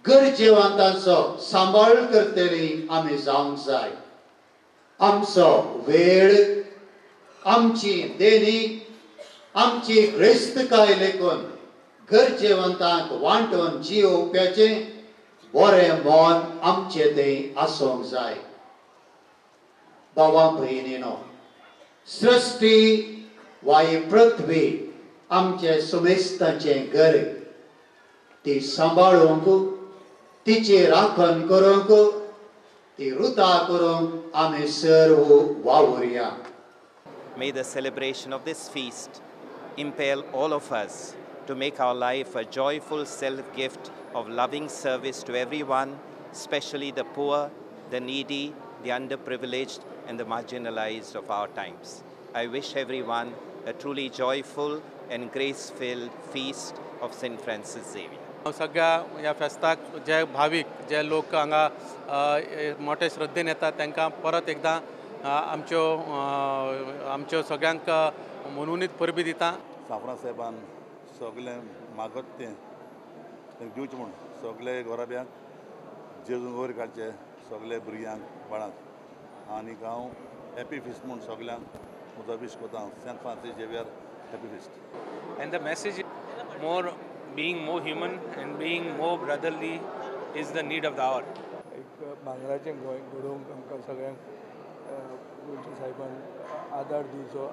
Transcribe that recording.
गरजेवंतांचो सांबाळ करतली आमी जावंक जाय. आमचो वेळ, आमची देणीक, आमची क्रिस्तकाय लेकून गरजेवंतांक वांटून जियोवपाचें बरें मोन आमचें तें आसूंक जाय. भावां भयणीनो, सृश्टी वा ही पृथ्वी आमचे सुमेस्ताचें घर. ती सांबाळूंक, तिची राखण करूंक, ती रुता करूंक आमी सर्व वावुरया. May the celebration of this feast impel all of us to make our life a joyful self-gift of loving service to everyone, especially the poor, the needy, the underprivileged, and the marginalized of our times. I wish everyone a truly joyful and grace-filled feast of St. Francis Xavier. सगळ्या ह्या फेस्ताक जे भावीक जे लोक हांगा मोठे श्रद्धेन येतात तांकां परत एकदां आमच्यो सगळ्यांक मनोनीत परबी दिता. सांफ्रांस साहेबान सगळें मागत तें दिवचें म्हूण सगळे गोराब्यांक जेजून वयर काडचे सगळे भुरग्यांक बाळांक. आनीक हांव हॅपी फिस्ट म्हूण सगळ्यांक म्हजो विश कोता. Saint Francis Xavier happy feast. And the message more being more human and being more brotherly is the need of the hour. एक भांगराचें गोंय घडोवंक आमकां सगळ्यांक गोंयच्या साहेबान आदार दिवचो.